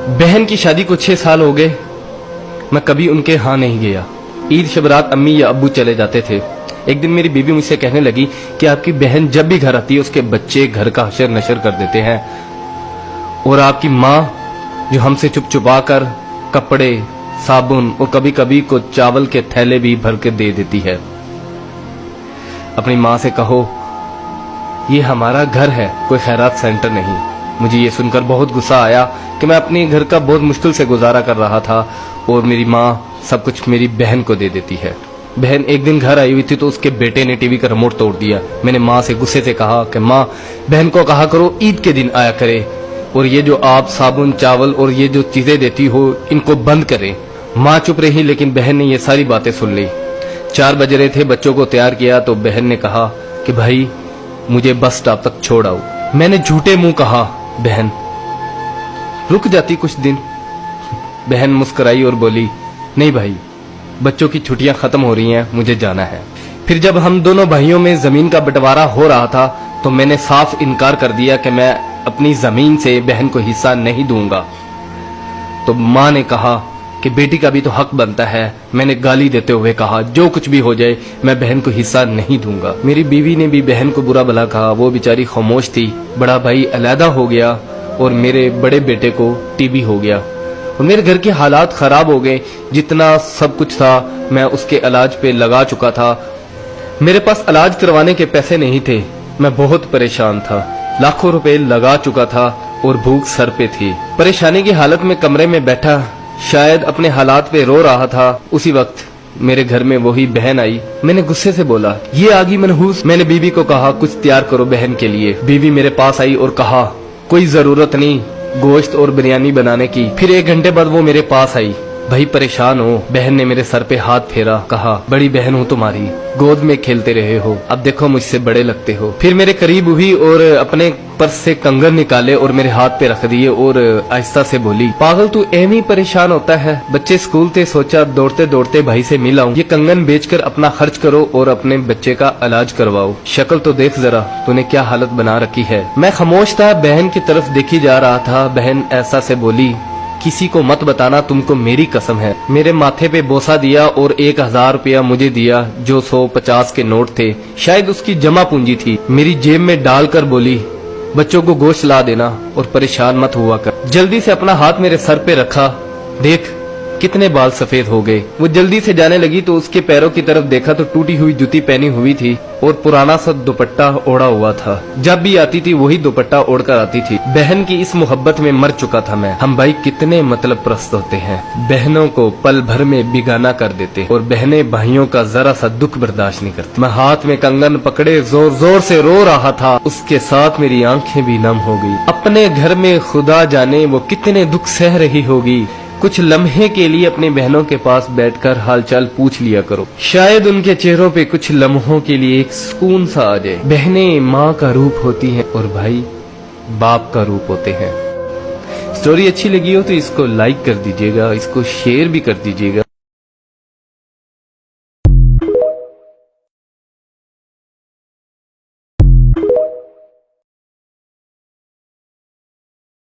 बहन की शादी को 6 साल हो गए, मैं कभी उनके यहाँ नहीं गया। ईद शब रात अम्मी या अब्बू चले जाते थे। एक दिन मेरी बीवी मुझसे कहने लगी कि आपकी बहन जब भी घर आती है उसके बच्चे घर का हशर नशर कर देते हैं, और आपकी माँ जो हमसे चुप चुपा कर कपड़े, साबुन और कभी कभी को चावल के थैले भी भर के दे देती है। अपनी माँ से कहो ये हमारा घर है, कोई खैरात सेंटर नहीं। मुझे ये सुनकर बहुत गुस्सा आया कि मैं अपने घर का बहुत मुश्किल से गुजारा कर रहा था और मेरी माँ सब कुछ मेरी बहन को दे देती है। बहन एक दिन घर आई हुई थी तो उसके बेटे ने टीवी का रिमोट तोड़ दिया। मैंने माँ से गुस्से से कहा कि माँ, बहन को कहा करो ईद के दिन आया करे, और ये जो आप साबुन, चावल और ये जो चीजें देती हो इनको बंद करें। माँ चुप रही, लेकिन बहन ने ये सारी बातें सुन ली। 4 बज रहे थे, बच्चों को तैयार किया तो बहन ने कहा कि भाई मुझे बस स्टॉप तक छोड़ आओ। मैंने झूठे मुंह कहा बहन रुक जाती कुछ दिन। बहन मुस्कुराई और बोली नहीं भाई, बच्चों की छुट्टियां खत्म हो रही हैं, मुझे जाना है। फिर जब हम दोनों भाइयों में जमीन का बंटवारा हो रहा था तो मैंने साफ इनकार कर दिया कि मैं अपनी जमीन से बहन को हिस्सा नहीं दूंगा। तो माँ ने कहा कि बेटी का भी तो हक बनता है। मैंने गाली देते हुए कहा जो कुछ भी हो जाए मैं बहन को हिस्सा नहीं दूंगा। मेरी बीवी ने भी बहन को बुरा भला कहा, वो बेचारी खामोश थी। बड़ा भाई अलहदा हो गया और मेरे बड़े बेटे को टीबी हो गया और मेरे घर के हालात खराब हो गए। जितना सब कुछ था मैं उसके इलाज पे लगा चुका था। मेरे पास इलाज करवाने के पैसे नहीं थे, मैं बहुत परेशान था। लाखों रुपए लगा चुका था और भूख सर पे थी। परेशानी की हालत में कमरे में बैठा शायद अपने हालात पे रो रहा था। उसी वक्त मेरे घर में वही बहन आई। मैंने गुस्से से बोला ये आ गई मनहूस। मैंने बीवी को कहा कुछ तैयार करो बहन के लिए। बीवी मेरे पास आई और कहा कोई जरूरत नहीं गोश्त और बिरयानी बनाने की। फिर 1 घंटे बाद वो मेरे पास आई। भाई परेशान हो। बहन ने मेरे सर पे हाथ फेरा, कहा बड़ी बहन हूँ तुम्हारी, गोद में खेलते रहे हो, अब देखो मुझसे बड़े लगते हो। फिर मेरे करीब हुई और अपने पर्स से कंगन निकाले और मेरे हाथ पे रख दिए और आहिस्ता से बोली पागल तू एम ही परेशान होता है। बच्चे स्कूल थे, सोचा दौड़ते दौड़ते भाई से मिल आऊं। ये कंगन बेचकर अपना खर्च करो और अपने बच्चे का इलाज करवाओ। शक्ल तो देख जरा तूने क्या हालत बना रखी है। मैं खामोश था, बहन की तरफ देखी जा रहा था। बहन ऐसा से बोली किसी को मत बताना, तुमको मेरी कसम है। मेरे माथे पे बोसा दिया और 1000 रुपया मुझे दिया जो 150 के नोट थे, शायद उसकी जमा पूंजी थी। मेरी जेब में डालकर बोली बच्चों को गोश्त ला देना और परेशान मत हुआ कर। जल्दी से अपना हाथ मेरे सर पे रखा, देख कितने बाल सफेद हो गए। वो जल्दी से जाने लगी तो उसके पैरों की तरफ देखा तो टूटी हुई जूती पहनी हुई थी और पुराना सा दुपट्टा ओढ़ा हुआ था। जब भी आती थी वही दुपट्टा ओढ़कर आती थी। बहन की इस मोहब्बत में मर चुका था मैं। हम भाई कितने मतलब प्रस्त होते हैं, बहनों को पल भर में बिगाना कर देते और बहनें भाइयों का जरा सा दुख बर्दाश्त नहीं करती। मैं हाथ में कंगन पकड़े जोर जोर से रो रहा था, उसके साथ मेरी आंखें भी नम हो गई। अपने घर में खुदा जाने वो कितने दुख सह रही होगी। कुछ लम्हे के लिए अपनी बहनों के पास बैठकर हालचाल पूछ लिया करो, शायद उनके चेहरों पे कुछ लम्हों के लिए एक सुकून सा आ जाए। बहनें माँ का रूप होती हैं और भाई बाप का रूप होते हैं। स्टोरी अच्छी लगी हो तो इसको लाइक कर दीजिएगा, इसको शेयर भी कर दीजिएगा।